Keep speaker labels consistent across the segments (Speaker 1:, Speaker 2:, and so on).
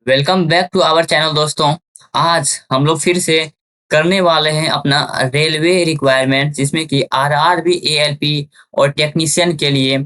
Speaker 1: Welcome back to our channel दोस्तों। आज हम लोग फिर से करने वाले हैं अपना रेलवे रिक्वायरमेंट, जिसमें कि आरआरबी, एएलपी और टेक्नीशियन के लिए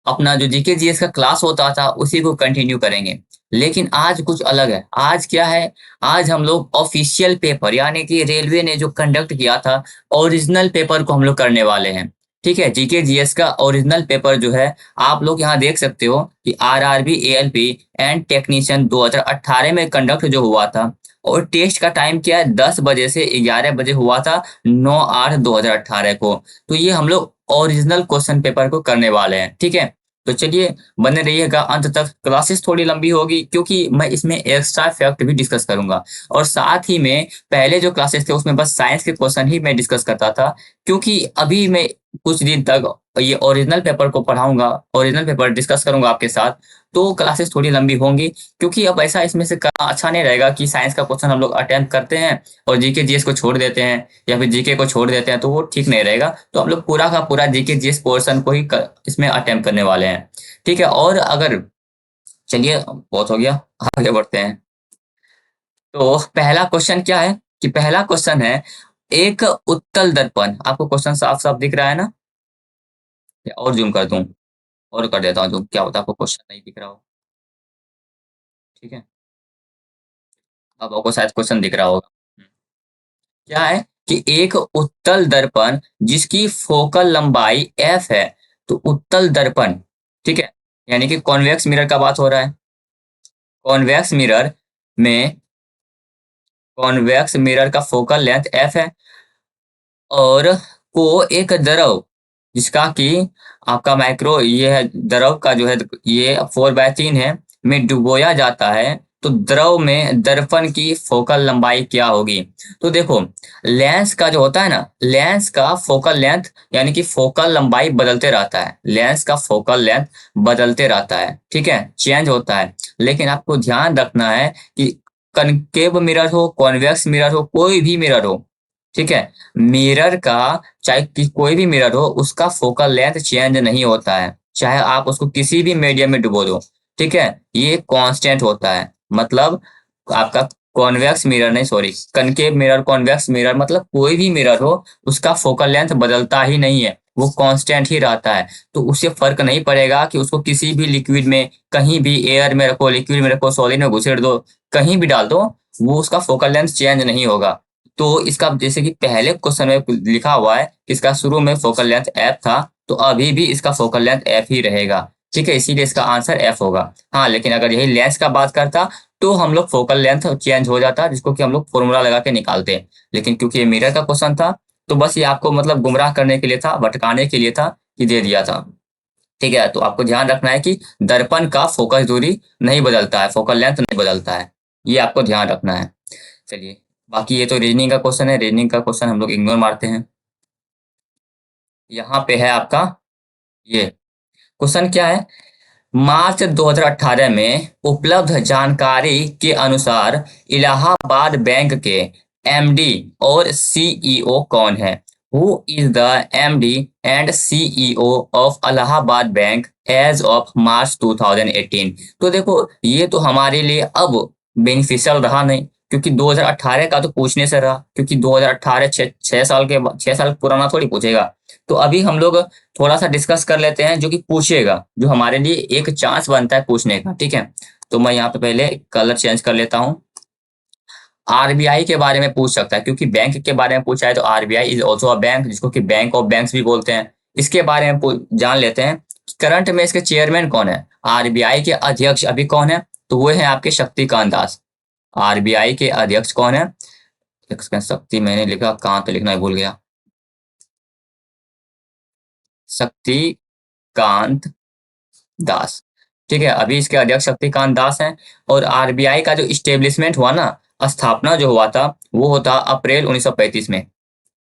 Speaker 1: अपना जो जीके जीएस का क्लास होता था उसी को कंटिन्यू करेंगे। लेकिन आज कुछ अलग है। आज क्या है? आज हम लोग ऑफिशियल पेपर यानी कि रेलवे ने जो कंडक्ट किया था ओरिजिनल पेपर को हम लोग करने वाले हैं। ठीक है, जीके जीएस का ओरिजिनल पेपर जो है आप लोग यहाँ देख सकते हो कि आरआरबी, एएलपी एंड टेक्नीशियन 2018 में कंडक्ट जो हुआ था। और टेस्ट का टाइम क्या है? 10 बजे से 11 बजे हुआ था, 9/8/2018 को। तो ये हम लोग ओरिजिनल क्वेश्चन पेपर को करने वाले हैं। ठीक है, तो चलिए बने रहिएगा अंत तक। क्लासेस थोड़ी लंबी होगी क्योंकि मैं इसमें एक्स्ट्रा फैक्ट भी डिस्कस करूंगा, और साथ ही में पहले जो क्लासेस थे उसमें बस साइंस के क्वेश्चन ही मैं डिस्कस करता था। क्योंकि अभी मैं कुछ दिन तक ये ओरिजिनल पेपर को पढ़ाऊंगा, ओरिजिनल पेपर डिस्कस करूंगा आपके साथ, तो क्लासेस थोड़ी लंबी होंगी। क्योंकि अब ऐसा इसमें से करना अच्छा नहीं रहेगा कि साइंस का क्वेश्चन हम लोग अटेम्प्ट करते हैं और जीके जीएस को छोड़ देते हैं, या फिर जीके को छोड़ देते हैं, तो वो ठीक नहीं रहेगा। तो हम लोग पूरा का पूरा जीके जीएस पोर्शन को ही इसमें अटेम्प्ट करने वाले हैं। ठीक है, और अगर चलिए बहुत हो गया, आगे बढ़ते हैं। तो पहला क्वेश्चन क्या है कि पहला क्वेश्चन है, एक उत्तल दर्पण। आपको क्वेश्चन साफ साफ दिख रहा है ना? या और जूम कर दूं? और कर देता हूँ जूम, क्या होता है आपको क्वेश्चन नहीं दिख रहा हो। ठीक है, अब आपको शायद क्वेश्चन दिख रहा होगा। क्या है कि एक उत्तल दर्पण जिसकी फोकल लंबाई f है। तो उत्तल दर्पण, ठीक है, यानी कि कॉन्वेक्स मिरर का बात हो रहा है। कॉन्वेक्स मिरर में कॉन्वेक्स मिरर का फोकल लेंथ f है, और को एक द्रव जिसका कि आपका माइक्रो ये है, द्रव का जो है ये 4/3 है, में डुबोया जाता है। तो द्रव में दर्पण की फोकल लंबाई क्या होगी? तो देखो, लेंस का जो होता है ना, लेंस का फोकल लेंथ यानी कि फोकल लंबाई बदलते रहता है। लेंस का फोकल लेंथ बदलते रहता है, ठीक है, चेंज होता है। लेकिन आपको ध्यान रखना है कि कनकेव मिरर हो, कॉन्वेक्स मिरर हो, कोई भी मिरर हो, ठीक है, मिरर का चाहे कोई भी मिरर हो, उसका फोकल लेंथ चेंज नहीं होता है, चाहे आप उसको किसी भी मीडियम में डुबो दो। ठीक है, ये कांस्टेंट होता है। मतलब आपका कॉन्वेक्स मिरर नहीं, sorry, concave mirror, convex mirror, मतलब कोई भी मिरर हो, उसका फोकल लेंथ बदलता ही नहीं है, वो कांस्टेंट ही रहता है। तो उससे फर्क नहीं पड़ेगा कि उसको किसी भी लिक्विड में, कहीं भी एयर में रखो, लिक्विड में रखो, सॉलिड में घुसेड़ दो, कहीं भी डाल दो, वो उसका फोकल लेंथ चेंज नहीं होगा। तो इसका जैसे कि पहले क्वेश्चन में लिखा हुआ है कि इसका शुरू में फोकल लेंथ एफ था, तो अभी भी इसका फोकल लेंथ एफ ही रहेगा। ठीक है, इसीलिए इसका आंसर एफ होगा। हाँ, लेकिन अगर यही लेंस का बात करता तो हम लोग फोकल लेंथ चेंज हो जाता, जिसको कि हम लोग फॉर्मूला लगा के निकालते हैं। लेकिन क्योंकि ये मिरर का क्वेश्चन था, तो बस ये आपको मतलब गुमराह करने के लिए था, भटकाने के लिए था कि दे दिया था। ठीक है, तो आपको ध्यान रखना है कि दर्पण का फोकस दूरी नहीं बदलता है, फोकल लेंथ नहीं बदलता है, ये आपको ध्यान रखना है। चलिए, बाकी ये तो रीजनिंग का क्वेश्चन है, रीजनिंग का क्वेश्चन हम लोग इग्नोर मारते हैं। यहाँ पे है आपका ये क्वेश्चन क्या है, मार्च 2018 में उपलब्ध जानकारी के अनुसार इलाहाबाद बैंक के एमडी और सीईओ कौन है? Who is the MD and CEO of Allahabad Bank as of March 2018? तो देखो, ये तो हमारे लिए अब बेनिफिशियल रहा नहीं, क्योंकि 2018 का तो पूछने से रहा, क्योंकि 2018 छह साल के 6 साल पुराना थोड़ी पूछेगा। तो अभी हम लोग थोड़ा सा डिस्कस कर लेते हैं जो कि पूछेगा, जो हमारे लिए एक चांस बनता है पूछने का। ठीक है, तो मैं यहाँ पे पहले कलर चेंज कर लेता हूँ। आरबीआई के बारे में पूछ सकता है, क्योंकि बैंक के बारे में पूछा है, तो RBI is also a bank, जिसको कि बैंक ऑफ बैंक्स भी बोलते हैं। इसके बारे में जान लेते हैं कि करंट में इसके चेयरमैन कौन है। आरबीआई के अध्यक्ष अभी कौन है? तो वो है आपके शक्तिकांत दास। आरबीआई के अध्यक्ष कौन है? शक्ति मैंने लिखा, कांत लिखना भूल गया। शक्तिकांत दास। ठीक है, अभी इसके अध्यक्ष शक्तिकांत दास हैं। और आरबीआई का जो इस्टेब्लिशमेंट हुआ ना, स्थापना जो हुआ था, वो होता अप्रैल 1935 में।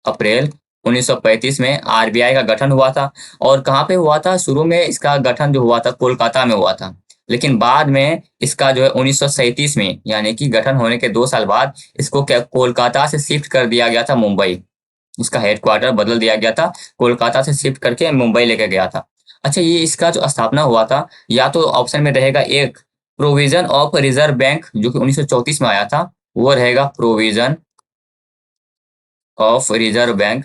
Speaker 1: अप्रैल 1935 में आरबीआई का गठन हुआ था। और कहाँ पे हुआ था? शुरू में इसका गठन जो हुआ था कोलकाता में हुआ था। लेकिन बाद में इसका जो है 1937 में, यानी कि गठन होने के 2 साल बाद, इसको क्या कोलकाता से शिफ्ट कर दिया गया था मुंबई। इसका हेडक्वार्टर बदल दिया गया था, कोलकाता से शिफ्ट करके मुंबई लेके गया था। अच्छा, ये इसका जो स्थापना हुआ था, या तो ऑप्शन में रहेगा एक प्रोविजन ऑफ रिजर्व बैंक जो कि 1934 में आया था, वो रहेगा प्रोविजन ऑफ रिजर्व बैंक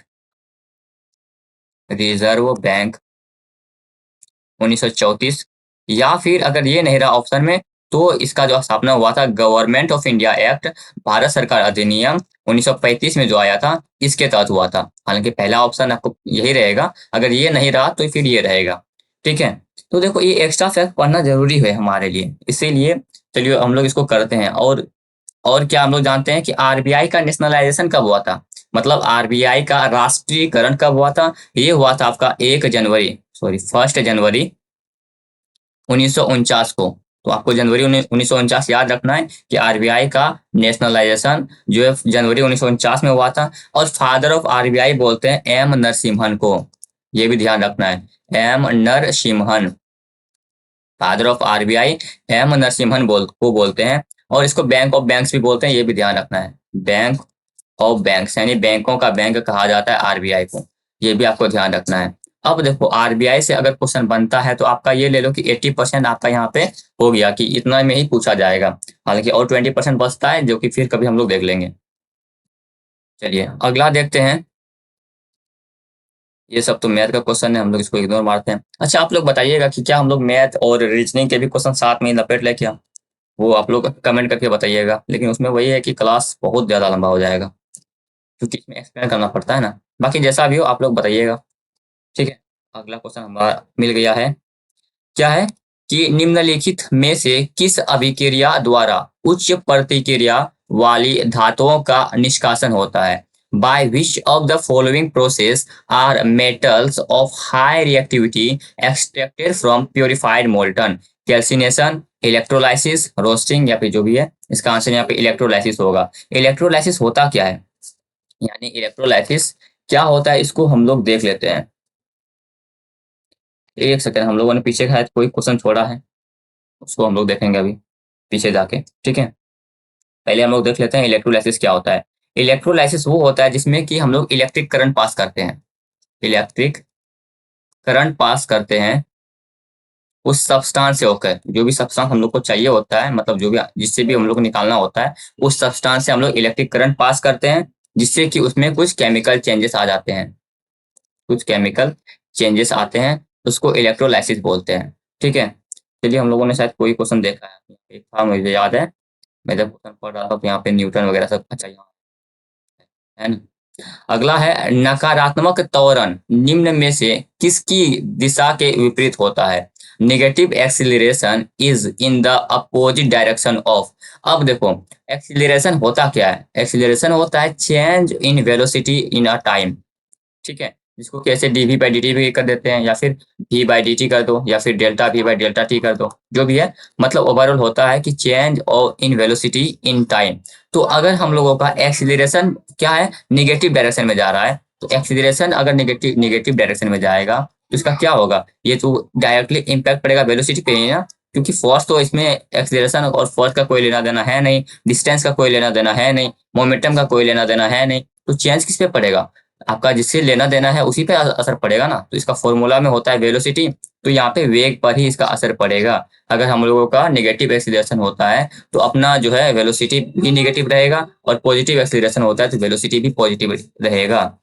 Speaker 1: 1934। या फिर अगर ये नहीं रहा ऑप्शन में, तो इसका जो स्थापना हुआ था government of India act, Bharat सरकार अधिनियम 1935 में जो आया था, इसके तहत हुआ था। हालांकि पहला ऑप्शन आपको यही रहेगा, अगर ये नहीं रहा तो फिर ये रहेगा। ठीक है, तो देखो ये एक्स्ट्रा फैक्ट पढ़ना जरूरी है हमारे लिए, इसीलिए चलिए हम लोग इसको करते हैं। और क्या हम लोग जानते हैं कि आरबीआई का नेशनलाइजेशन कब हुआ था, मतलब आरबीआई का राष्ट्रीयकरण कब हुआ था? ये हुआ था आपका 1 जनवरी 1949 को। तो आपको जनवरी 1949 याद रखना है कि आरबीआई का नेशनलाइजेशन जो है जनवरी 1949 में हुआ था। और फादर ऑफ आरबीआई बोलते हैं एम नरसिम्हन को, ये भी ध्यान रखना है, M Narasimhan, father of RBI M Narasimhan को बोलते हैं। और इसको बैंक ऑफ बैंक्स भी बोलते हैं, ये भी ध्यान रखना है, बैंक ऑफ बैंक्स, यानी बैंकों का बैंक कहा जाता है आरबीआई को, ये भी आपको ध्यान रखना है। अब देखो आरबीआई से अगर क्वेश्चन बनता है तो आपका ये ले लो कि 80% आपका यहाँ पे हो गया, कि इतना में ही पूछा जाएगा। हालांकि और 20% बचता है, जो कि फिर कभी हम लोग देख लेंगे। चलिए अगला देखते हैं। ये सब तो मैथ का क्वेश्चन है, हम लोग इसको इग्नोर मारते हैं। अच्छा आप लोग बताइएगा कि क्या हम लोग मैथ और रीजनिंग के भी क्वेश्चन साथ में ही लपेट ले क्या? वो आप लोग कमेंट करके बताइएगा, लेकिन उसमें वही है कि क्लास बहुत ज्यादा लंबा हो जाएगा, क्योंकि इसमें एक्सप्लेन करना पड़ता है ना। बाकी जैसा भी हो आप लोग बताइएगा। ठीक है, अगला क्वेश्चन हमारा मिल गया है। क्या है कि निम्नलिखित में से किस अभिक्रिया द्वारा उच्च प्रतिक्रिया वाली धातुओं का निष्कासन होता है? By which of the following process are metals of high reactivity extracted from purified molten? Calcination, electrolysis, roasting, या फिर जो भी है इसका आंसर यहाँ पे इलेक्ट्रोलाइसिस होगा। इलेक्ट्रोलाइसिस होता क्या है, यानी इलेक्ट्रोलाइसिस क्या होता है, इसको हम लोग देख लेते हैं। एक सेकंड, हम लोगों ने पीछे शायद कोई क्वेश्चन छोड़ा है, उसको हम लोग देखेंगे अभी पीछे जाके। ठीक है, पहले हम लोग देख लेते हैं इलेक्ट्रोलाइसिस क्या होता है। इलेक्ट्रोलाइसिस वो होता है जिसमें कि हम लोग इलेक्ट्रिक करंट पास करते हैं, इलेक्ट्रिक करंट पास करते हैं उस सब्सटेंस से होकर, जो भी सब्सटेंस हम लोग को चाहिए होता है, मतलब जो भी जिससे भी हम लोग को निकालना होता है, उस सब्सटेंस से हम लोग इलेक्ट्रिक करंट पास करते हैं, जिससे कि उसमें कुछ केमिकल चेंजेस आ जाते हैं, कुछ केमिकल चेंजेस आते हैं, उसको इलेक्ट्रोलाइसिस बोलते हैं। ठीक है, चलिए हम लोगों ने शायद कोई क्वेश्चन देखा है, एक था मुझे याद है, मैं जब क्वेश्चन पढ़ रहा था तो यहाँ पे न्यूटन वगैरह सब, अच्छा यहाँ है ना। अगला है नकारात्मक त्वरण निम्न में से किसकी दिशा के विपरीत होता है? Negative acceleration is in the opposite direction of. अब देखो एक्सीलरेशन होता क्या है, एक्सीलरेशन होता है change in velocity in a time. ठीक है, जिसको कैसे डीवी बाई डी टी भी कर देते हैं, या फिर वी बाई डी टी कर दो, या फिर delta we by delta T कर दो, जो भी है, मतलब ओवरऑल होता है कि चेंज और इन वेलोसिटी इन टाइम। तो अगर हम लोगों का एक्सीलरेशन क्या है, निगेटिव डायरेक्शन में जा रहा है, तो एक्सीलरेशन अगर निगेटिव निगेटिव डायरेक्शन में जाएगा तो इसका क्या होगा, ये तो डायरेक्टली इम्पैक्ट पड़ेगा वेलोसिटी पे ही ना, क्योंकि फोर्स तो इसमें एक्सीलरेशन और फोर्स का कोई लेना देना है नहीं, डिस्टेंस का कोई लेना देना है नहीं, मोमेंटम का कोई लेना देना है नहीं, तो चेंज किस पे पड़ेगा, आपका जिससे लेना देना है उसी पे असर पड़ेगा ना। तो इसका फॉर्मूला में होता है वेलोसिटी, तो यहाँ पे वेग पर ही इसका असर पड़ेगा। अगर हम लोगों का नेगेटिव एक्सीलरेशन होता है तो अपना जो है वेलोसिटी भी नेगेटिव रहेगा, और पॉजिटिव एक्सीलरेशन होता है तो वेलोसिटी भी पॉजिटिव रहेगा।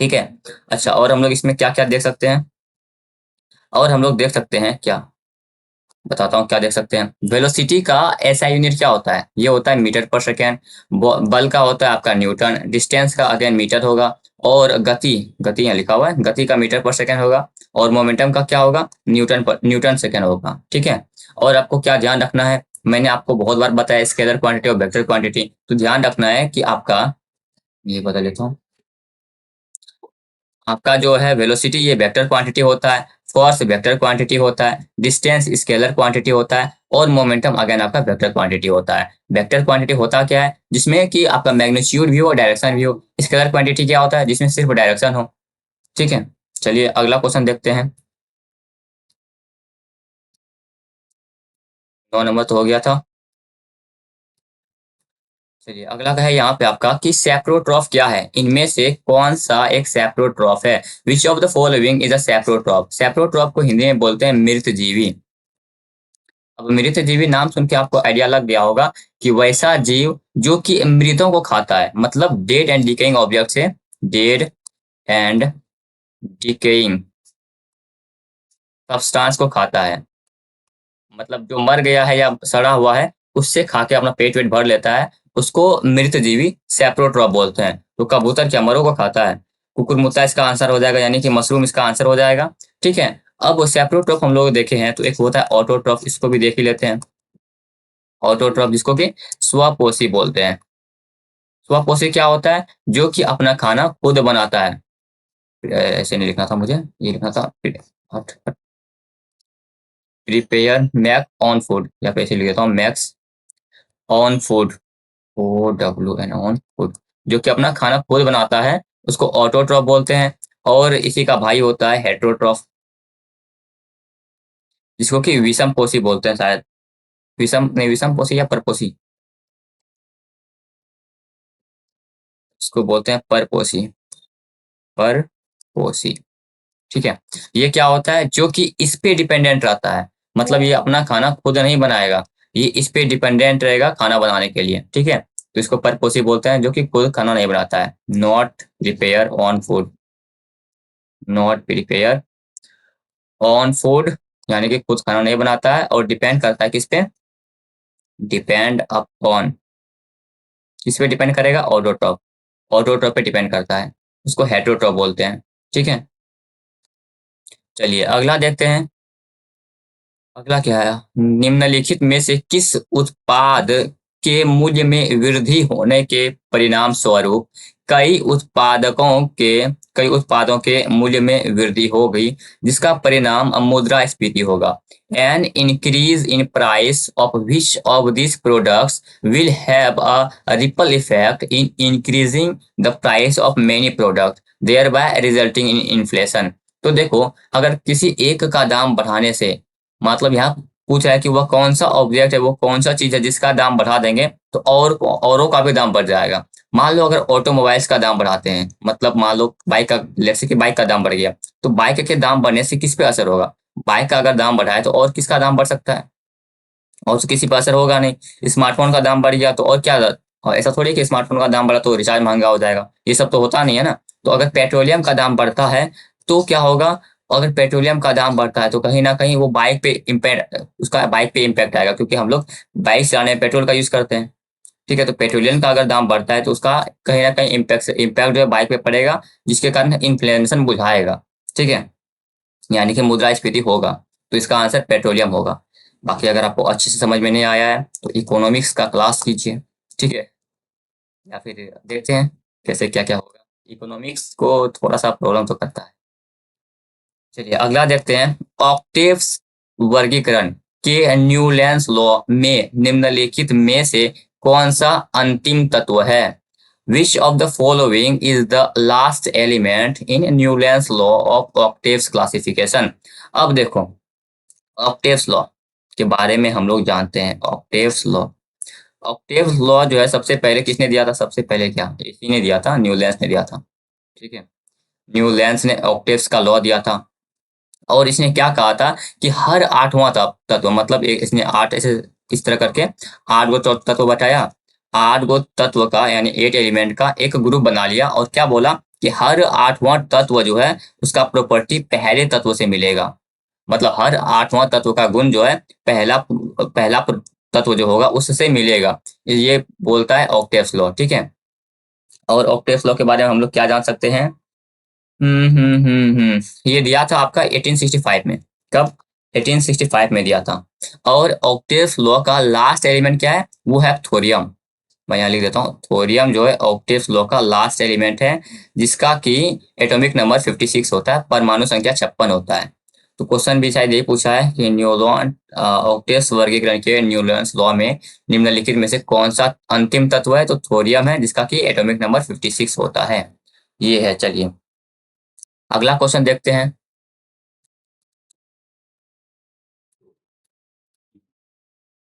Speaker 1: ठीक है, अच्छा और हम लोग इसमें क्या क्या देख सकते हैं, और हम लोग देख सकते हैं क्या, बताता हूँ क्या देख सकते हैं। वेलोसिटी का ऐसा यूनिट क्या होता है, ये होता है मीटर पर सेकेंड। बल का होता है आपका न्यूटन, डिस्टेंस का अगेन मीटर होगा, और गति, गति यहाँ लिखा हुआ है, गति का मीटर पर सेकेंड होगा, और मोमेंटम का क्या होगा, न्यूटन सेकेंड होगा। ठीक है, और आपको क्या ध्यान रखना है, मैंने आपको बहुत बार बताया स्केलर क्वांटिटी और वेक्टर क्वांटिटी, तो ध्यान रखना है कि आपका, ये बता लेता हूँ, आपका जो है वेलोसिटी ये वेक्टर क्वांटिटी होता है, फोर्स वेक्टर क्वांटिटी होता है, डिस्टेंस स्केलर क्वांटिटी होता है, और मोमेंटम अगेन आपका वेक्टर क्वांटिटी होता है। वेक्टर क्वांटिटी होता क्या है, जिसमें कि आपका मैग्नीट्यूड भी हो, डायरेक्शन भी हो। स्केलर क्वांटिटी क्या होता है, जिसमें सिर्फ डायरेक्शन हो। ठीक है, चलिए अगला क्वेश्चन देखते हैं। 9 नंबर तो हो गया था। चलिए अगला का है यहाँ पे आपका कि सैप्रोट्रॉफ क्या है, इनमें से कौन सा एक सैप्रोट्रॉफ है? Which of the following is a saprotroph? Saprotroph को हिंदी में बोलते हैं मृत जीवी। अब मृत जीवी नाम सुन के आपको आइडिया लग गया होगा कि वैसा जीव जो कि मृतों को खाता है, मतलब डेड एंड डिकेइंग ऑब्जेक्ट से, डेड एंड डिकेइंग सब्सटेंस को खाता है, मतलब जो मर गया है या सड़ा हुआ है उससे खा के अपना पेट वेट भर लेता है, उसको मृत जीवी सैप्रोट्रॉप बोलते हैं। तो कबूतर क्या मरो को खाता है? कुकुरमुत्ता इसका आंसर हो जाएगा, यानी कि मशरूम इसका आंसर हो जाएगा। ठीक है, अब सैप्रोट्रॉप हम लोग देखे हैं, तो एक होता है ऑटोट्रॉप, इसको भी देख ही लेते हैं। ऑटोट्रॉप जिसको कि स्वपोषी बोलते हैं। स्वपोषी क्या होता है? जो कि अपना खाना खुद बनाता है। ऐसे नहीं लिखना था मुझे, ये लिखना था प्रिपेयर मैक ऑन फूड, या फिर ऐसे लिख देता हूँ max on food, OWN on food, जो कि अपना खाना खुद बनाता है, उसको ऑटोट्रॉफ बोलते हैं। और इसी का भाई होता है हेटरोट्रॉफ, जिसको कि विषम पोषी बोलते हैं शायद। विषम नहीं, विषम पोषी या परपोषी, इसको बोलते हैं परपोषी, परपोषी। ठीक है, ये क्या होता है? जो कि इस पे डिपेंडेंट रहता है, मतलब ये अपना खाना खुद नहीं बनाएगा, ये इस पे डिपेंडेंट रहेगा खाना बनाने के लिए। ठीक है, तो इसको परपोषी बोलते हैं, जो कि खुद खाना नहीं बनाता है। Not prepare on food, not prepare on food, यानी कि खुद खाना नहीं बनाता है, और डिपेंड करता है किस पे? डिपेंड अपॉन, किस पे डिपेंड करेगा? ऑटोट्रॉप, ऑटोट्रॉप पे डिपेंड करता है, उसको हेटरोट्रॉप बोलते हैं। ठीक है, चलिए अगला देखते हैं। अगला क्या है? निम्नलिखित में से किस उत्पाद के मूल्य में वृद्धि होने के परिणाम स्वरूप कई उत्पादों के मूल्य में वृद्धि हो गई, जिसका परिणाम मुद्रास्फीति होगा? An increase in price of which of this products will have a ripple effect in increasing the price of many product, thereby resulting in inflation. तो देखो, अगर किसी एक का दाम बढ़ाने से, मतलब यहाँ पूछ रहा है कि वह कौन सा ऑब्जेक्ट है, वो कौन सा चीज है जिसका दाम बढ़ा देंगे तो औरों का भी दाम बढ़ जाएगा। मान लो अगर ऑटोमोबाइल्स का दाम बढ़ाते हैं, मतलब मान लो बाइक का, लेट्स से कि बाइक का दाम बढ़ गया, तो बाइक के दाम बढ़ने से किस पे असर होगा? बाइक का अगर दाम बढ़ा है तो और किसका दाम बढ़ सकता है? और तो किसी पर असर होगा नहीं। स्मार्टफोन का दाम बढ़ गया तो और क्या, और ऐसा थोड़ी कि स्मार्टफोन का दाम बढ़ा तो रिचार्ज महंगा हो जाएगा, ये सब तो होता नहीं है ना। तो अगर पेट्रोलियम का दाम बढ़ता है तो क्या होगा? अगर पेट्रोलियम का दाम बढ़ता है तो कहीं ना कहीं वो बाइक पे इम्पैक्ट, उसका बाइक पे इम्पैक्ट आएगा, क्योंकि हम लोग बाइक चलाने में पेट्रोल का यूज करते हैं। ठीक है, तो पेट्रोलियम का अगर दाम बढ़ता है तो उसका कहीं ना कहीं इम्पैक्ट जो है बाइक पे पड़ेगा, जिसके कारण इन्फ्लेशन बुझाएगा। ठीक है, यानी कि मुद्रास्फीति होगा। तो इसका आंसर पेट्रोलियम होगा। बाकी अगर आपको अच्छे से समझ में नहीं आया है तो इकोनॉमिक्स का क्लास कीजिए। ठीक है, या फिर देखते हैं कैसे क्या क्या होगा। इकोनॉमिक्स को थोड़ा सा प्रॉब्लम तो करता है। चलिए अगला देखते हैं। ऑक्टेव्स वर्गीकरण के न्यूलैंड्स लॉ में निम्नलिखित में से कौन सा अंतिम तत्व है? Which of the following is the last element in Newlands law of octaves classification? अब देखो, ऑक्टेव्स लॉ के बारे में हम लोग जानते हैं। ऑक्टेव्स लॉ, ऑक्टेव्स लॉ जो है सबसे पहले किसने दिया था? सबसे पहले क्या इसी ने दिया था? न्यूलैंड्स ने दिया था। ठीक है, न्यूलैंड्स ने ऑक्टेव्स का लॉ दिया था। और इसने क्या कहा था कि हर आठवां तत्व, मतलब इसने आठ ऐसे इस तरह करके आठ गो तत्व बताया, आठ गो तत्व का यानी 8 एलिमेंट का एक ग्रुप बना लिया, और क्या बोला कि हर आठवां तत्व जो है उसका प्रॉपर्टी पहले तत्व से मिलेगा। मतलब हर आठवां तत्व का गुण जो है पहला पहला तत्व जो होगा उससे मिलेगा, ये बोलता है ऑक्टेव्स लॉ। ठीक है, और ऑक्टेव्स लॉ के बारे में हम लोग क्या जान सकते हैं? ये दिया था आपका 1865 में। कब? 1865 में दिया था। और ऑक्टेव्स लॉ का लास्ट एलिमेंट क्या है? वो है थोरियम। मैं यहाँ लिख देता हूँ, थोरियम जो है ऑक्टेव्स लॉ का लास्ट एलिमेंट है, जिसका कि एटॉमिक नंबर 56 होता है, परमाणु संख्या 56 होता है। तो क्वेश्चन भी शायद यही पूछा है कि न्यूलॉन ऑक्टेव्स वर्गीकरण के न्यूलॉन्स लॉ में निम्नलिखित में से कौन सा अंतिम तत्व है? तो थोरियम है, जिसका कि एटॉमिक नंबर 56 होता है। ये है। चलिए अगला क्वेश्चन देखते हैं।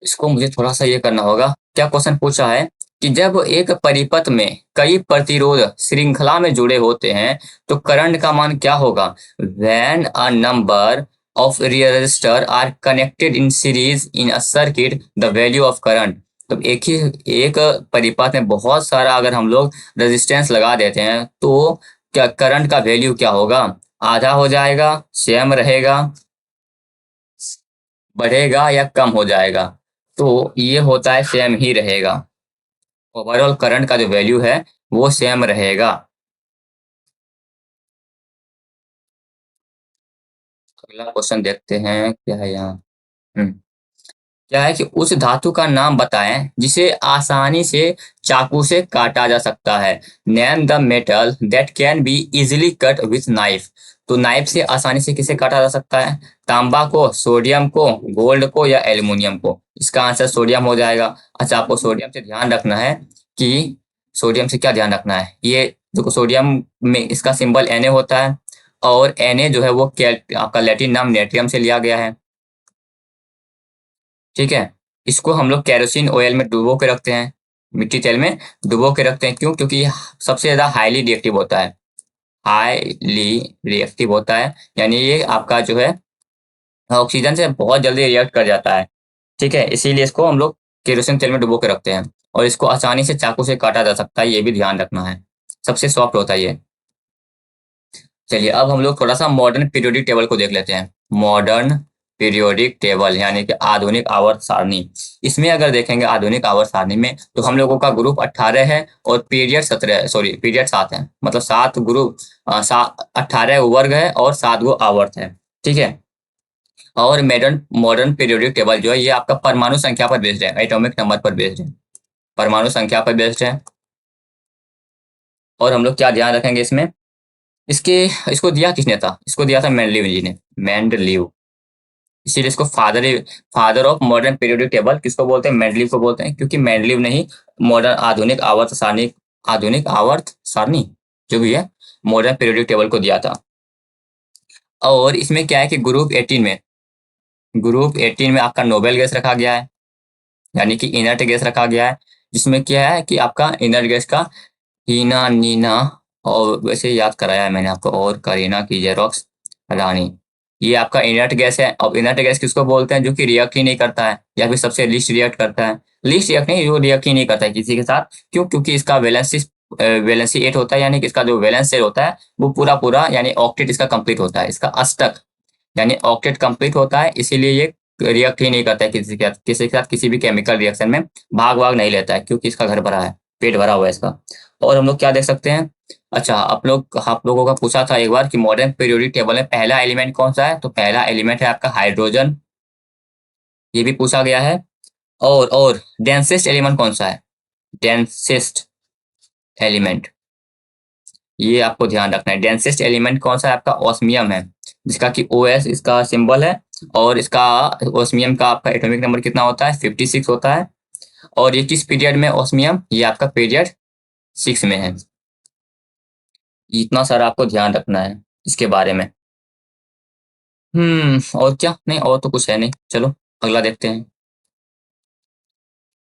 Speaker 1: इसको मुझे थोड़ा सा ये करना होगा। क्या क्वेश्चन पूछा है कि जब एक परिपथ में कई प्रतिरोध श्रृंखला में जुड़े होते हैं तो करंट का मान क्या होगा? When a number of resistor are connected in series in a circuit, the value of current। तो एक परिपथ में बहुत सारा अगर हम लोग रेजिस्टेंस लगा देते हैं तो क्या करंट का वैल्यू क्या होगा? आधा हो जाएगा, सेम रहेगा, बढ़ेगा या कम हो जाएगा? तो ये होता है सेम ही रहेगा। ओवरऑल करंट का जो वैल्यू है वो सेम रहेगा। अगला क्वेश्चन देखते हैं क्या है यहाँ। हम्म क्या है कि उस धातु का नाम बताएं जिसे आसानी से चाकू से काटा जा सकता है। Name the metal that can be easily cut with knife. तो नाइफ से आसानी से किसे काटा जा सकता है? तांबा को, सोडियम को, गोल्ड को या एल्युमिनियम को? इसका आंसर सोडियम हो जाएगा। अच्छा, आपको सोडियम से ध्यान रखना है कि सोडियम से क्या ध्यान रखना है, ये देखो सोडियम में इसका सिंबल Na होता है और Na जो है वो आपका लैटिन नाम नेट्रियम से लिया गया है। ठीक है, इसको हम लोग केरोसिन ऑयल में डुबो के रखते हैं, मिट्टी तेल में डुबो के रखते हैं। क्यों? क्योंकि ये सबसे ज्यादा हाईली रिएक्टिव होता है, हाईली रिएक्टिव होता है, यानी ये आपका जो है ऑक्सीजन से बहुत जल्दी रिएक्ट कर जाता है। ठीक है, इसीलिए इसको हम लोग केरोसिन तेल में डुबो के रखते हैं और इसको आसानी से चाकू से काटा जा सकता है, ये भी ध्यान रखना है। सबसे सॉफ्ट होता है ये। चलिए अब हम लोग थोड़ा सा मॉडर्न पीरियोडिक टेबल को देख लेते हैं। मॉडर्न पीरियोडिक टेबल यानी कि आधुनिक आवर्त सारणी। इसमें अगर देखेंगे आधुनिक आवर्त सारणी में तो हम लोगों का ग्रुप 18 है और पीरियड 17, सॉरी पीरियड 7 है। मतलब 7 ग्रुप, 18 वर्ग है और 7 गो आवर्त है। ठीक है, और मॉडर्न मॉडर्न पीरियोडिक टेबल जो है ये आपका परमाणु संख्या पर बेस्ड है, एटॉमिक नंबर पर बेस्ड है, परमाणु संख्या पर बेस्ड है। और हम लोग क्या ध्यान रखेंगे इसमें, इसके इसको दिया किसने था? इसको दिया था मेंडलीव जी ने, मेंडलीव। इसीलिए इसको father of modern periodic table किसको बोलते हैं? मेंडलीव को बोलते हैं, क्योंकि मेंडलीव ने ही मॉडर्न आधुनिक आवर्त सारणी जो भी है मॉडर्न पीरियोडिक टेबल को दिया था। और इसमें क्या है कि ग्रुप 18 में आपका नोबेल गैस रखा गया है, यानी कि इनर्ट गैस रखा गया है, जिसमें क्या है कि आपका इनर्ट गैस का हीना, नीना, और वैसे याद कराया है मैंने आपको, और करीना की जेरोक्स रानी। ये आपका इनर्ट गैस है। अब इनर्ट गैस किसको बोलते हैं? जो कि रिएक्ट ही नहीं करता है या फिर सबसे लीस्ट रिएक्ट करता है। लीस्ट रिएक्ट नहीं, वो रिएक्ट ही नहीं करता है किसी के साथ। क्यों? क्योंकि इसका वैलेंसी 8 होता है, यानी कि इसका जो वैलेंस शेल होता है वो पूरा पूरा यानी ऑक्टेट इसका कंप्लीट होता है, इसका अष्टक यानी ऑक्टेट कंप्लीट होता है। इसीलिए ये रिएक्ट ही नहीं करता है किसी के साथ किसी भी केमिकल रिएक्शन में भाग भाग नहीं लेता है, क्योंकि इसका घर भरा है, पेट भरा हुआ है इसका। और हम लोग क्या देख सकते हैं, अच्छा आप लोगों का पूछा था एक बार कि मॉडर्न पीरियोडिक टेबल में पहला एलिमेंट कौन सा है? तो पहला एलिमेंट है आपका हाइड्रोजन, ये भी पूछा गया है। और डेंसेस्ट एलिमेंट कौन सा है? डेंसेस्ट एलिमेंट, ये आपको ध्यान रखना है। डेंसेस्ट एलिमेंट कौन सा है? आपका ऑस्मियम है, जिसका कि OS इसका सिंबल है। और इसका ऑस्मियम का आपका एटॉमिक नंबर कितना होता है? 56 होता है। और ये किस पीरियड में ऑस्मियम? ये आपका पीरियड 6 में है। इतना सारा आपको ध्यान रखना है इसके बारे में। और क्या? नहीं, और तो कुछ है नहीं। चलो अगला देखते हैं।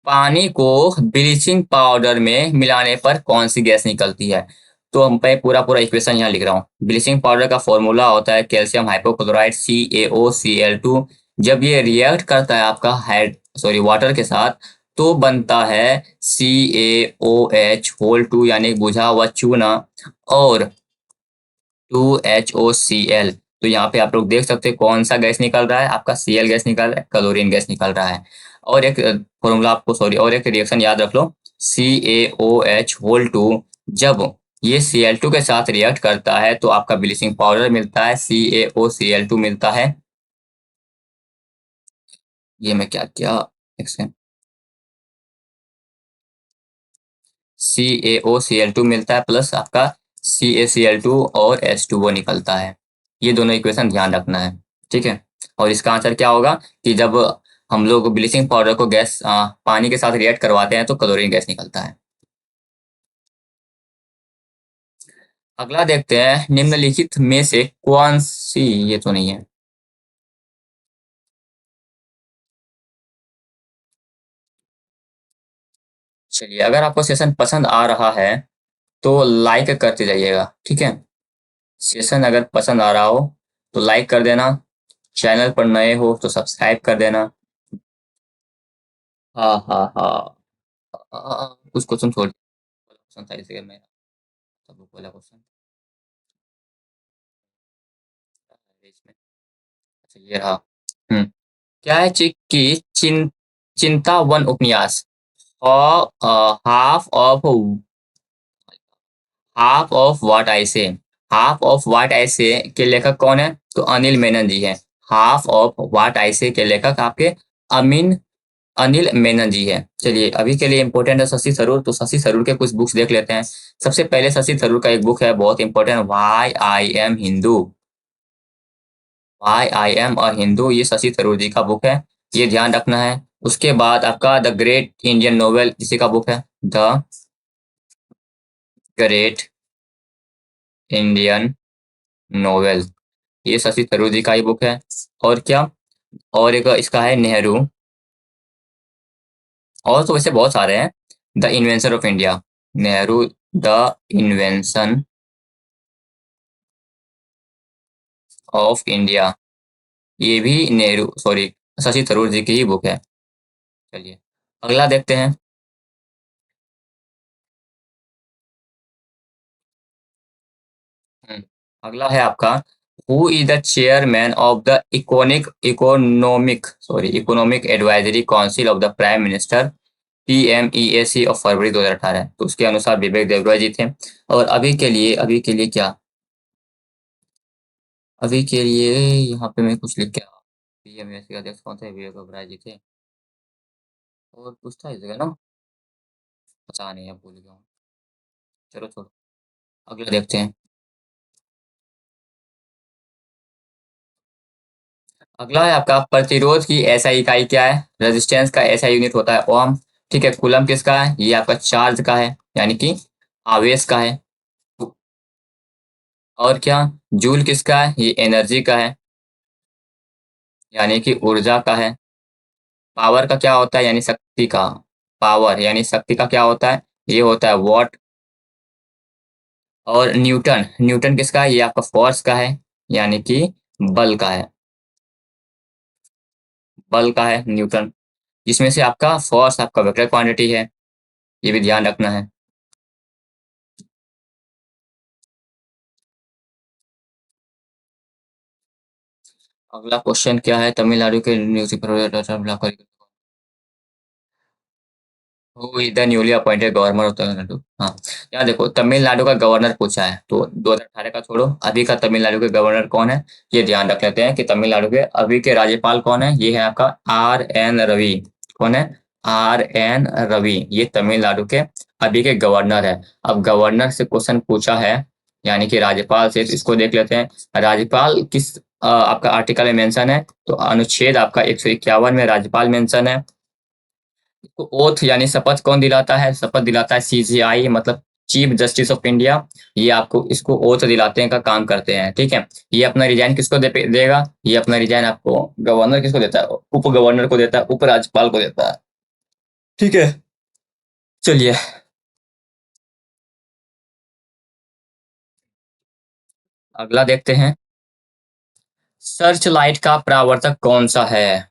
Speaker 1: पानी को ब्लीचिंग पाउडर में मिलाने पर कौन सी गैस निकलती है? तो हम पे पूरा पूरा इक्वेशन यहाँ लिख रहा हूँ। ब्लीचिंग पाउडर का फॉर्मूला होता है कैल्शियम हाइपोक्लोराइड CaOCl2। जब ये रिएक्ट करता है आपका हाइड सॉरी वाटर के साथ तो बनता है CaOH2 यानी बुझा हुआ चूना और 2HOCl। तो यहाँ पे आप लोग देख सकते हैं कौन सा गैस निकल रहा है, आपका Cl गैस निकल रहा है, क्लोरीन गैस निकल रहा है। और एक फॉर्मूला आपको सॉरी और एक रिएक्शन याद रख लो, CaOH2 जब ये Cl2 के साथ रिएक्ट करता है तो आपका ब्लीचिंग पाउडर मिलता है, CaOCl2 मिलता है। ये मैं क्या क्या CaOCl2 मिलता है प्लस आपका CaCl2 और H2O निकलता है। ये दोनों इक्वेशन ध्यान रखना है। ठीक है, और इसका आंसर क्या होगा कि जब हम लोग ब्लीचिंग पाउडर को पानी के साथ रिएक्ट करवाते हैं तो क्लोरीन गैस निकलता है। अगला देखते हैं, निम्नलिखित में से कौन सी, ये तो नहीं है। चलिए, अगर आपको सेशन पसंद आ रहा है तो लाइक करते जाइएगा। ठीक है, सेशन अगर पसंद आ रहा हो तो लाइक कर देना, चैनल पर नए हो तो सब्सक्राइब कर देना। हाँ हाँ हाँ। कुछ क्वेश्चन छोड़, क्वेश्चन था इसी मेरा, सब बोला क्वेश्चन इसमें। अच्छा ये रहा। क्या है कि चिंता वन उपन्यास, हाफ ऑफ व्हाट आई से, हाफ ऑफ व्हाट आई से के लेखक कौन है? तो अनिल मेनन जी है। हाफ ऑफ व्हाट आई से के लेखक आपके अमीन अनिल मेनन जी है। चलिए अभी के लिए इंपॉर्टेंट है शशि थरूर, तो शशि थरूर के कुछ बुक्स देख लेते हैं। सबसे पहले शशि थरूर का एक बुक है बहुत important, why I am Hindu. I am a Hindu, ये शशि थरूर जी का बुक है, ये ध्यान रखना है। उसके बाद आपका द ग्रेट इंडियन नोवेल इसी का बुक है, द ग्रेट इंडियन नोवेल, ये शशि थरूर जी का ही बुक है। और क्या, और एक इसका है नेहरू, और तो वैसे बहुत सारे हैं। The invention of India, Nehru the invention of India, ये भी नेहरू सॉरी शशि थरूर जी की ही बुक है। चलिए अगला देखते हैं। अगला है आपका, who is the chairman of the economic advisory council of the prime minister, PMEAC of February 2018। तो उसके अनुसार विवेक देबरॉय जी थे। और अभी के लिए क्या, अभी के लिए यहाँ पे मैं कुछ लिख के, PMEAC का अध्यक्ष कौन थे? विवेक देबरॉय जी थे। और कुछ था इस जगह ना, पता नहीं, अब भूल गया हूँ। चलो छोड़ो, अगला देखते हैं। अगला है आपका, प्रतिरोध की एसआई इकाई क्या है? रेजिस्टेंस का एसआई यूनिट होता है ओम। ठीक है, कूलम किसका है? ये आपका चार्ज का है, यानी कि आवेश का है। और क्या, जूल किसका है? ये एनर्जी का है, यानी कि ऊर्जा का है। पावर का क्या होता है? यानी शक्ति का, पावर यानी शक्ति का क्या होता है? ये होता है वॉट। और न्यूटन, न्यूटन किसका है? ये आपका फोर्स का है, यानी कि बल का है, बल का है न्यूटन। जिसमें से आपका फोर्स आपका वेक्टर क्वांटिटी है, ये भी ध्यान रखना है। अगला क्वेश्चन क्या है, तमिलनाडु के news, who is the newly appointed governor of Tamil Nadu. हाँ, यहाँ देखो तमिलनाडु का गवर्नर पूछा है, तो 2018 का छोड़ो, अभी का तमिलनाडु के गवर्नर कौन है ये ध्यान रख लेते हैं कि तमिलनाडु के अभी के राज्यपाल कौन है। ये है आपका RN रवि। कौन है? RN रवि, ये तमिलनाडु के अभी के गवर्नर है। अब गवर्नर से क्वेश्चन पूछा है, यानी कि राज्यपाल से, तो इसको देख लेते हैं। राज्यपाल किस आपका आर्टिकल में मेंशन है? तो अनुच्छेद आपका 151 में राज्यपाल मेंशन है। इसको ओथ यानी शपथ कौन दिलाता है? शपथ दिलाता है CJI, मतलब चीफ जस्टिस ऑफ इंडिया। ये आपको इसको ओथ दिलाते हैं का काम करते हैं, ठीक है। ये अपना रिजाइन किसको देगा? ये अपना रिजाइन आपको गवर्नर किसको देता है? उप गवर्नर को देता है, उपराज्यपाल को देता है, ठीक है। चलिए अगला देखते हैं। सर्च लाइट का परावर्तक कौन सा है?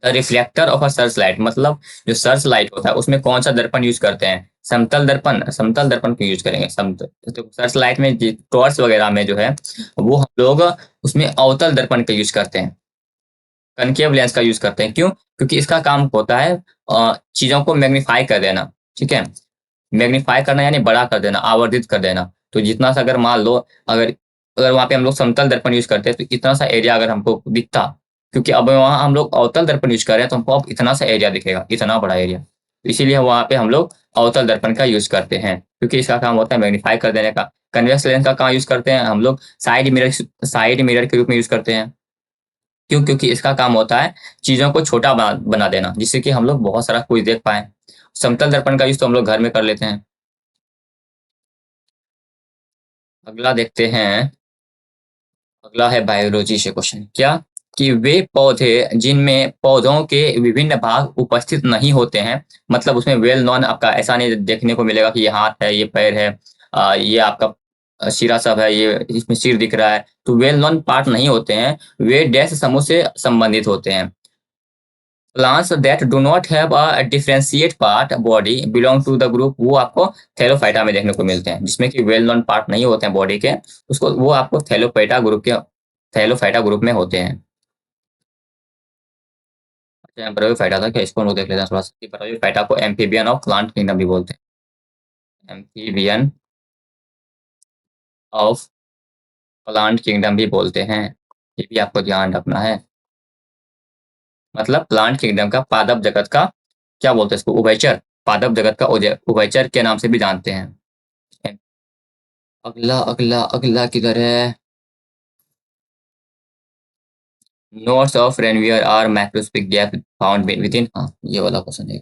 Speaker 1: The reflector of a search light, मतलब जो सर्च लाइट होता है उसमें कौन सा दर्पण यूज करते हैं? समतल दर्पण, समतल दर्पण को यूज करेंगे। समतल तो सर्च लाइट में टॉर्च वगैरह में जो है वो हम लोग उसमें अवतल दर्पण का यूज करते हैं, कनकेव लेंस का यूज करते हैं। क्यों? क्योंकि इसका काम होता है चीजों को मैग्नीफाई कर देना, ठीक है। मैग्नीफाई करना यानी बड़ा कर देना, आवर्धित कर देना। तो जितना सा अगर मान लो, अगर अगर वहां पे हम लोग समतल दर्पण यूज करते हैं तो इतना सा एरिया अगर हमको दिखता, क्योंकि अब वहां हम लोग अवतल दर्पण यूज कर रहे हैं तो हमको अब इतना सा एरिया दिखेगा, इतना बड़ा एरिया। तो इसीलिए वहां पे हम लोग अवतल दर्पण का यूज करते हैं, क्योंकि इसका काम होता है मैग्नीफाई कर देने का। कन्वेक्स लेंस का कहाँ यूज करते हैं हम लोग? साइड मिरर के रूप में यूज करते हैं। क्यों? क्योंकि इसका काम होता है चीजों को छोटा बना देना, जिससे कि हम लोग बहुत सारा कुछ देख पाए। समतल दर्पण का यूज तो हम लोग घर में कर लेते हैं। अगला देखते हैं। अगला है बायोलॉजी से क्वेश्चन, क्या कि वे पौधे जिनमें पौधों के विभिन्न भाग उपस्थित नहीं होते हैं, मतलब उसमें वेल नॉन आपका ऐसा नहीं देखने को मिलेगा कि ये हाथ है, ये पैर है, ये आपका शीरा सब है, ये इसमें सिर दिख रहा है, तो वेल नोन पार्ट नहीं होते हैं, वे डैश समूह से संबंधित होते हैं। Plants that do not have a differentiate part body belong to the group, वो आपको थैलोफाइटा में देखने को मिलते हैं, जिसमें कि वेल नोन पार्ट नहीं होते हैं बॉडी के, उसको वो आपको थैलोफाइटा ग्रुप में होते हैं। अच्छा, ब्रायोफाइटा था क्या, इसको हम लोग देख लेते हैं थोड़ा सा। ब्रायोफाइटा को एम्फीबियन ऑफ प्लांट किंगडम भी बोलते हैं, एम्फीबियन ऑफ प्लांट किंगडम भी बोलते हैं, ये भी आपको ध्यान रखना है। मतलब प्लांट किंगडम का पादप जगत का क्या बोलते हैं इसको, उभयचर, पादप जगत का उभयचर के नाम से भी जानते हैं। अगला अगला अगला किधर है? Nodes of Ranvier are microscopic gap found within, हाँ ये वाला क्वेश्चन है।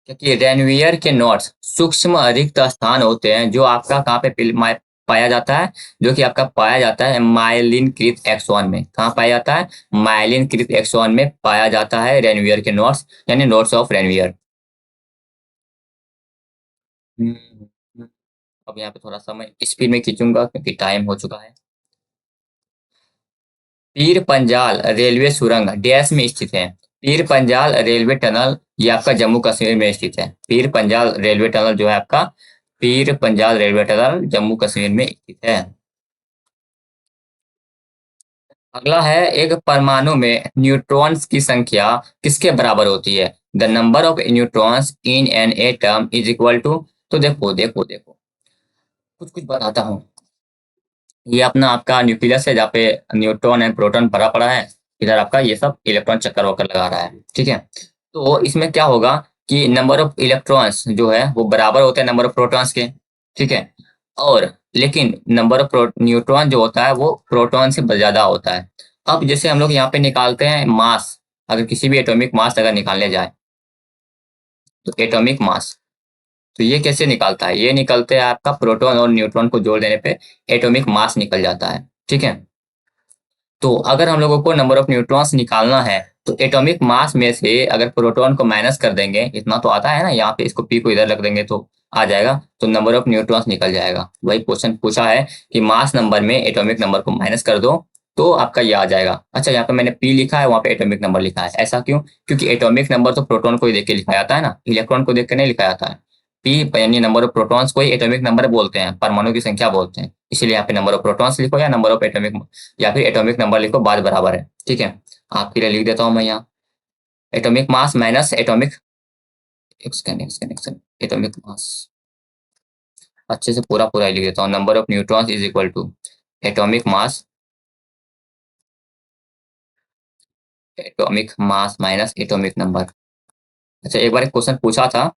Speaker 1: क्योंकि रेनवियर के नोट्स सूक्ष्म रिक्त स्थान होते हैं, जो आपका कहाँ पे पाया जाता है, जो कि आपका पाया जाता है माइलिन कृत एक्सॉन में। कहाँ पाया जाता है? माइलिन कृत एक्सॉन में पाया जाता है रेनवियर के नोट्स, यानी नोट्स ऑफ रेनवियर। अब यहाँ पे थोड़ा सा मैं स्पीड में खींचूंगा क्योंकि टाइम हो चुका है। पीर पंजाल रेलवे सुरंग डैश में स्थित है। पीर पंजाल रेलवे टनल ये आपका जम्मू कश्मीर में स्थित है। पीर पंजाल रेलवे टनल जो है आपका, पीर पंजाल रेलवे टनल जम्मू कश्मीर में स्थित है। अगला है, एक परमाणु में न्यूट्रॉन्स की संख्या किसके बराबर होती है? The number of neutrons in an atom is equal to, तो देखो देखो देखो, कुछ कुछ बताता हूँ। ये अपना आपका न्यूक्लियस है, जहाँ पे न्यूट्रॉन एंड प्रोटॉन भरा पड़ा है, इधर आपका ये सब इलेक्ट्रॉन चक्कर वक्कर लगा रहा है, ठीक है। तो इसमें क्या होगा कि नंबर ऑफ इलेक्ट्रॉन्स जो है वो बराबर होते हैं नंबर ऑफ प्रोटॉन्स के, ठीक है। और लेकिन नंबर ऑफ न्यूट्रॉन जो होता है वो प्रोटॉन से ज्यादा होता है। अब जैसे हम लोग यहाँ पे निकालते हैं मास, अगर किसी भी एटॉमिक मास अगर निकालने जाए, तो एटॉमिक मास, तो ये कैसे निकालता है? ये निकलते हैं आपका प्रोटॉन और न्यूट्रॉन को जोड़ देने पे एटॉमिक मास निकल जाता है, ठीक है। तो अगर हम लोगों को नंबर ऑफ न्यूट्रॉन्स निकालना है, तो एटॉमिक मास में से अगर प्रोटॉन को माइनस कर देंगे, इतना तो आता है ना, यहाँ पे इसको पी को इधर रख देंगे तो आ जाएगा, तो नंबर ऑफ न्यूट्रॉन्स निकल जाएगा। वही क्वेश्चन पूछा है कि मास नंबर में एटॉमिक नंबर को माइनस कर दो तो आपका ये आ जाएगा। अच्छा, यहाँ पे मैंने पी लिखा है, वहाँ पे एटॉमिक नंबर लिखा है, ऐसा क्यों? क्योंकि एटॉमिक नंबर तो प्रोटॉन को ही देख के लिखा जाता है ना, इलेक्ट्रॉन को देख के नहीं लिखा जाता है। पी यानी नंबर ऑफ प्रोटॉन्स को ही एटॉमिक नंबर बोलते हैं, परमाणु की संख्या बोलते हैं, इसीलिए यहाँ पे नंबर ऑफ प्रोटॉन्स लिखो या नंबर ऑफ एटॉमिक, या फिर एटॉमिक नंबर लिखो, बात बराबर है, ठीक है। आपके लिए लिख देता हूँ मैं यहाँ, atomic mass minus atomic, atomic mass, अच्छे से पूरा पूरा ही लिख देता हूँ, number of neutrons is equal to atomic mass minus atomic number. अच्छा, एक बार एक क्वेश्चन पूछा था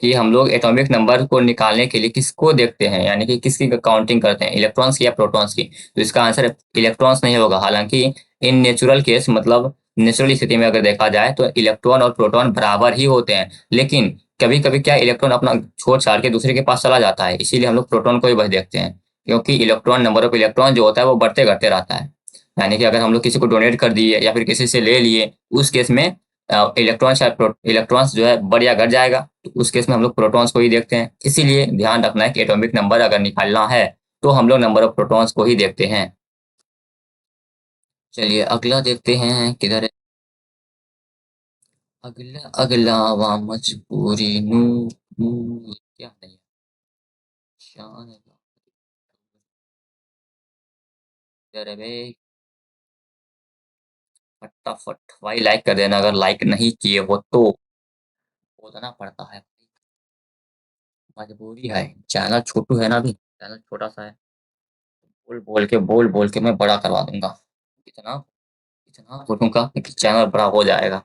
Speaker 1: कि हम लोग एटॉमिक नंबर को निकालने के लिए किसको देखते हैं, यानी कि किसकी काउंटिंग करते हैं, इलेक्ट्रॉन्स की या प्रोटॉन्स की? तो इसका आंसर इलेक्ट्रॉन्स नहीं होगा। हालांकि इन नेचुरल केस, मतलब नेचुरल स्थिति में अगर देखा जाए तो इलेक्ट्रॉन और प्रोटॉन बराबर ही होते हैं, लेकिन कभी कभी क्या इलेक्ट्रॉन अपना छोड़ छाड़ के दूसरे के पास चला जाता है, इसीलिए हम लोग प्रोटॉन को ही बस देखते हैं, क्योंकि इलेक्ट्रॉन, नंबर ऑफ इलेक्ट्रॉन जो होता है वो बढ़ते घटते रहता है। यानी कि अगर हम लोग किसी को डोनेट कर दिए या फिर किसी से ले लिए, उस केस में इलेक्ट्रॉन्स जो है बढ़ या घट जाएगा, तो उस केस में हम लोग प्रोटॉन्स को ही देखते हैं। इसीलिए ध्यान रखना है कि एटॉमिक नंबर अगर निकालना है तो हम लोग नंबर ऑफ प्रोटॉन्स को ही देखते हैं। चलिए अगला देखते हैं किधर है। अगला अगला वा मजबूरी नू, नू, क्या नहीं, शान है, किधर है बे? फटाफट भाई लाइक कर देना, अगर लाइक नहीं किए हो तो बोलना पड़ता है, मजबूरी है, चैनल छोटू है ना, अभी चैनल छोटा सा है, बोल बोल के मैं बड़ा करवा दूंगा, इतना इतना बोलूंगा कि चैनल बड़ा हो जाएगा।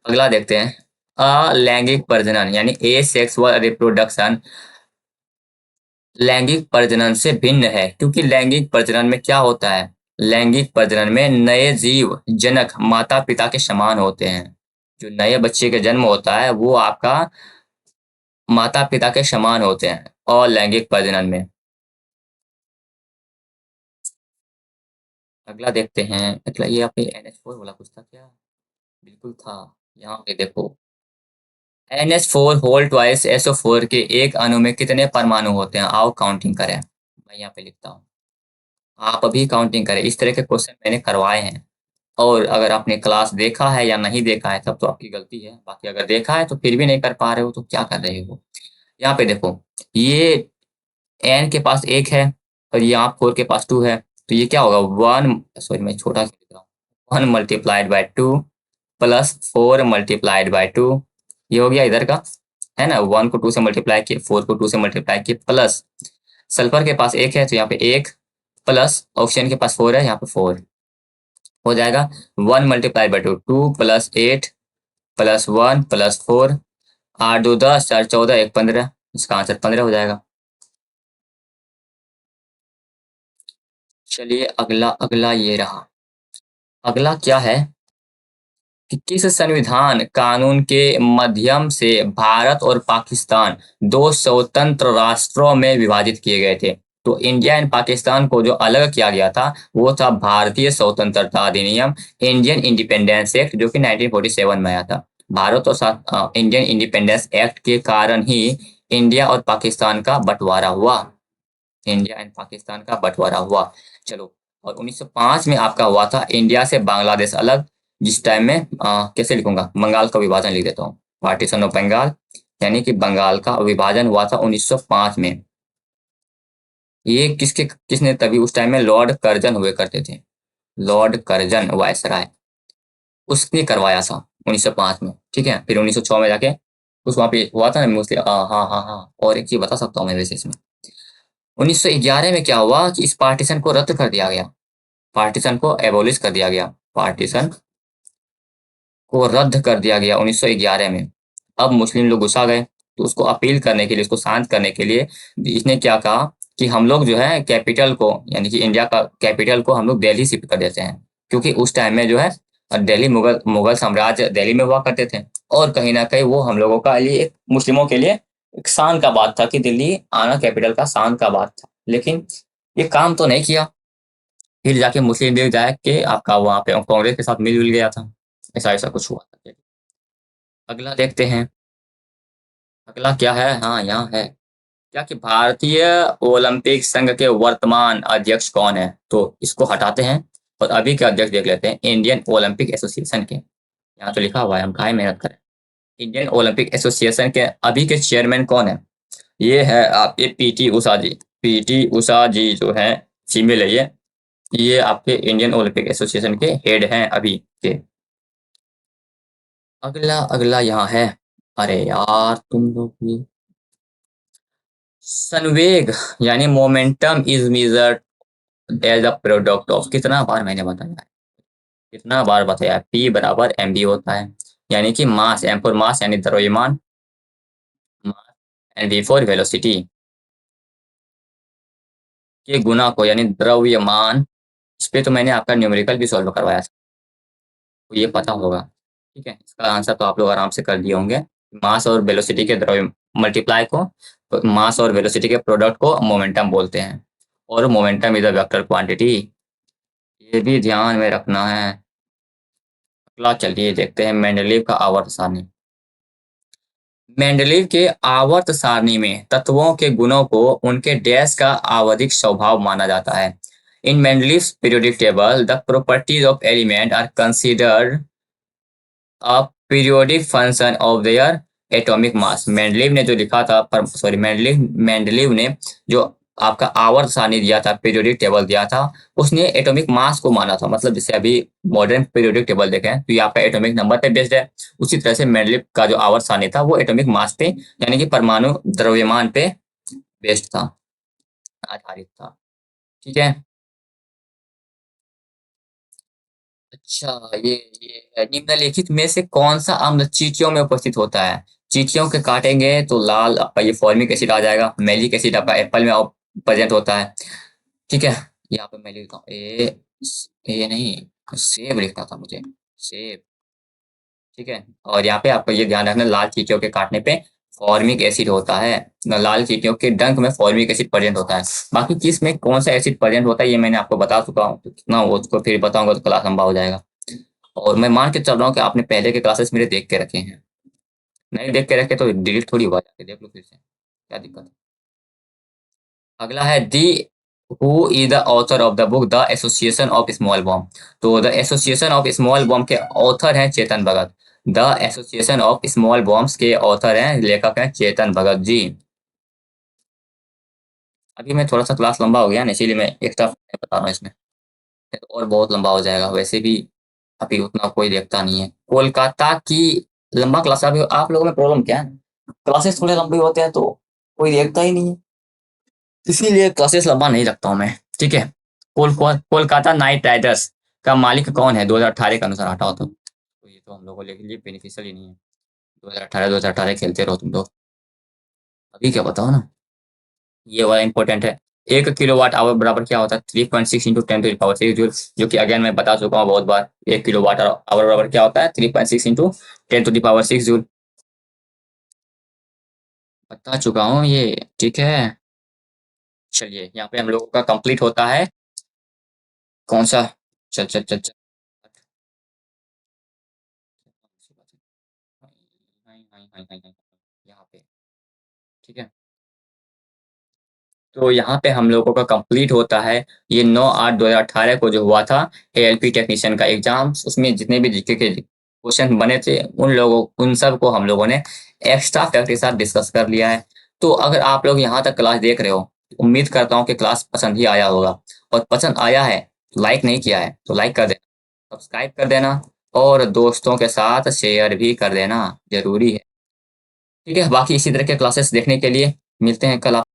Speaker 1: अगला देखते हैं, अलैंगिक प्रजनन यानी ए सेक्सुअल रिप्रोडक्शन लैंगिक प्रजनन से भिन्न है, क्योंकि लैंगिक प्रजनन में क्या होता है? लैंगिक प्रजनन में नए जीव जनक माता पिता के समान होते हैं। जो नए बच्चे का जन्म होता है वो आपका माता पिता के समान होते हैं और लैंगिक प्रजनन में। अगला देखते हैं, अगला ये आपके NH4 वाला कुछ था क्या? बिल्कुल था, यहाँ पे देखो, NH4 होल ट्वाइस SO4 के एक अणु में कितने परमाणु होते हैं? आओ काउंटिंग करें। मैं यहाँ पे लिखता हूँ, आप अभी काउंटिंग करें। इस तरह के क्वेश्चन मैंने करवाए हैं, और अगर आपने क्लास देखा है या नहीं देखा है तब तो आपकी गलती है, बाकी अगर देखा है तो फिर भी नहीं कर पा रहे हो तो क्या कर रहे हो। यहाँ पे देखो, ये n के पास 1 है और यहाँ 4 के पास 2 है, तो ये क्या होगा, 1, सॉरी मैं छोटा लिख रहा हूँ, 1 multiplied by 2 plus 4 multiplied by 2, ये हो गया इधर का, है ना। 1 को 2 से मल्टीप्लाई किए, 4 को 2 से मल्टीप्लाई किए, प्लस सल्फर के पास 1 है तो यहाँ पे 1, प्लस ऑक्सीजन के पास 4 है, यहाँ पे 4 हो जाएगा। 1 multiply by 2, 2 plus 8 plus 1 plus 4, 8 2 10, 4 14, 1 15, इसका आंसर 15 हो जाएगा। चलिए अगला अगला ये रहा। अगला क्या है कि किस संविधान कानून के माध्यम से भारत और पाकिस्तान दो स्वतंत्र राष्ट्रों में विभाजित किए गए थे। तो इंडिया एंड पाकिस्तान को जो अलग किया गया था वो था भारतीय स्वतंत्रता अधिनियम, इंडियन इंडिपेंडेंस एक्ट, जो कि 1947 में आया था। भारत और इंडियन इंडिपेंडेंस एक्ट के कारण ही इंडिया और पाकिस्तान का बंटवारा हुआ, इंडिया एंड पाकिस्तान का बंटवारा हुआ। चलो, और 1905 में आपका हुआ था इंडिया से बांग्लादेश अलग, जिस टाइम में कैसे लिखूंगा, बंगाल का विभाजन लिख देता हूँ, पार्टीशन ऑफ बंगाल, यानी कि बंगाल का विभाजन हुआ था 1905 में। ये किसने, तभी उस टाइम में लॉर्ड कर्जन हुए करते थे, लॉर्ड कर्जन वायसराय, उसने करवाया था 1905 में। ठीक है, फिर 1906 में जाके उस वहां पे हुआ था ना मुस्लिम, हाँ हाँ हाँ हाँ, और एक चीज बता सकता हूँ मैं वैसे इसमें, 1911 में क्या हुआ कि इस पार्टीशन को रद्द कर दिया गया, पार्टीशन को एबोलिश कर दिया गया, पार्टीशन को रद्द कर दिया गया 1911 में। अब मुस्लिम लोग गुस्सा गए, तो उसको अपील करने के लिए, उसको शांत करने के लिए इसने क्या कहा कि हम लोग जो है कैपिटल को, यानी कि इंडिया का कैपिटल को हम लोग दिल्ली शिफ्ट कर देते हैं, क्योंकि उस टाइम में जो है दिल्ली, मुगल मुगल साम्राज्य दिल्ली में हुआ करते थे, और कहीं ना कहीं वो हम लोगों का लिए, मुस्लिमों के लिए एक शान का बात था कि दिल्ली आना कैपिटल का शान का बात था। लेकिन ये काम तो नहीं किया, फिर जाके मुस्लिम लीग जाके आपका वहां पे कांग्रेस के साथ मिलजुल गया था, ऐसा ऐसा कुछ हुआ था। अगला देखते हैं, अगला क्या है, हाँ यहाँ है, क्या कि भारतीय ओलंपिक संघ के वर्तमान अध्यक्ष कौन है। तो इसको हटाते हैं और अभी के अध्यक्ष देख लेते हैं, इंडियन ओलंपिक एसोसिएशन के, यहाँ तो लिखा हुआ है, हम काहे मेहनत करें। इंडियन ओलंपिक एसोसिएशन के अभी के चेयरमैन कौन है, ये है आपके पीटी उषा जी, पीटी उषा जी जो है फीमेल है ये आपके इंडियन ओलंपिक एसोसिएशन के हेड हैं अभी के। अगला अगला यहाँ है, अरे यार तुम लोग भी, संवेग यानी momentum is measured as a product of, कितना बार मैंने बताया है, कितना बार बताया, P बराबर mv होता है, यानी कि मास, m फॉर मास यानी द्रव्यमान, मास, एंड v फॉर वेलोसिटी के गुना को, यानी द्रव्यमान। इस पे तो मैंने आपका न्यूमेरिकल भी सॉल्व करवाया था, तो ये पता होगा। ठीक है, इसका आंसर तो आप लोग आराम से कर दिए होंगे। मास और वेलोसिटी के द्रव्य मल्टीप्लाई को, मास और वेलोसिटी के प्रोडक्ट को मोमेंटम बोलते हैं, और momentum is a vector quantity, ये भी ध्यान में रखना है। अगला चलिए देखते हैं, मेंडलीव का आवर्त सारणी। मेंडलीव के आवर्त सारणी में तत्वों के गुणों को उनके डैश का आवधिक स्वभाव माना जाता है। In Mendeleev's periodic table the properties of element are considered a periodic function of their atomic mass. Mendeleev ने जो लिखा था, सॉरी मेंडलीव ने जो आपका आवर्त सारणी दिया था, पीरियोडिक टेबल दिया था, उसने एटॉमिक मास को माना था। मतलब जैसे अभी मॉडर्न पीरियोडिक टेबल देखें तो ये आपका एटॉमिक नंबर पे बेस्ड है, उसी तरह से मेंडलीव का जो आवर्त सारणी था वो एटॉमिक मास पे, यानी कि परमाणु द्रव्यमान पे बेस्ड था, आधारित था। ठीक है, अच्छा ये निम्नलिखित में से कौन सा अम्ल चींटियों में उपस्थित होता है। चींटियों के काटेंगे तो लाल आपका ये फॉर्मिक एसिड आ जाएगा, मैलिक एसिड आपका एप्पल में प्रेजेंट होता है। ठीक है, यहाँ पे मैं लिखता हूँ ए नहीं, सेब लिखना था मुझे, सेब। ठीक है, और यहाँ पे आपको ये ध्यान रखना, लाल चींटियों के काटने पे फॉर्मिक एसिड होता है, लाल चींटियों के डंक में फॉर्मिक एसिड प्रेजेंट होता है। बाकी किस में कौन सा एसिड प्रेजेंट होता है ये मैंने आपको बता चुका हूँ, तो कितना वो उसको फिर बताऊंगा तो क्लास लंबा हो जाएगा। और मैं मान के चल रहा हूँ कि आपने पहले के क्लासेस मेरे देख के रखे हैं, नहीं देख के रखे तो डिलीट थोड़ी हुआ, जाके देख लो फिर से, क्या दिक्कत है। अगला है the who is the author of the book the association of small bomb. तो the association of small bomb के ऑथर हैं Chetan Bhagat. The association of small bombs के ऑथर हैं, लेखक हैं चेतन भगत जी। अभी मैं थोड़ा सा क्लास लंबा हो गया ना, इसीलिए मैं एक्स्ट्रा बता रहा हूँ इसमें, नहीं तो और बहुत लंबा हो जाएगा। वैसे भी अभी उतना कोई देखता नहीं है कोलकाता की लंबा क्लास। अभी आप लोगों में प्रॉब्लम क्या है, क्लासेस थोड़े लंबे होते हैं तो कोई देखता ही नहीं है, इसीलिए क्लासेस लंबा नहीं रखता हूँ मैं। ठीक है। कोलकाता नाइट राइडर्स का मालिक कौन है 2018 के अनुसार, हटाओ तो ये तो हम लोगों के लिए बेनिफिशियल ही नहीं है। 2018 खेलते रहो तुम लोग, अभी क्या बताओ ना। ये वाला इंपॉर्टेंट है। 1 किलोवाट आवर बराबर क्या होता है, 3.6 into 10 to the power 6 joule, जो कि अगेन मैं बता चुका हूँ बहुत बार। 1 किलोवाट आवर बराबर क्या होता है, 3.6 into 10 to the power 6 joule, बता चुका हूँ ये। ठीक है, चलिए यहाँ पे हम लोगों का कंप्लीट होता है। कौन सा, चल चल चल चल, यहाँ पे। ठीक है, तो यहाँ पे हम लोगों का कंप्लीट होता है। ये 9/8/2018 को जो हुआ था एएलपी टेक्नीशियन का एग्जाम, उसमें जितने भी जीके के क्वेश्चन बने थे उन सब को हम लोगों ने एक्स्ट्रा फैक्ट के साथ डिस्कस कर लिया है। तो अगर आप लोग यहाँ तक क्लास देख रहे हो, उम्मीद करता हूँ कि क्लास पसंद ही आया होगा, और पसंद आया है, लाइक नहीं किया है तो लाइक कर देना, सब्सक्राइब कर देना, और दोस्तों के साथ शेयर भी कर देना, जरूरी है। ठीक है, बाकी इसी तरह के क्लासेस देखने के लिए मिलते हैं कल।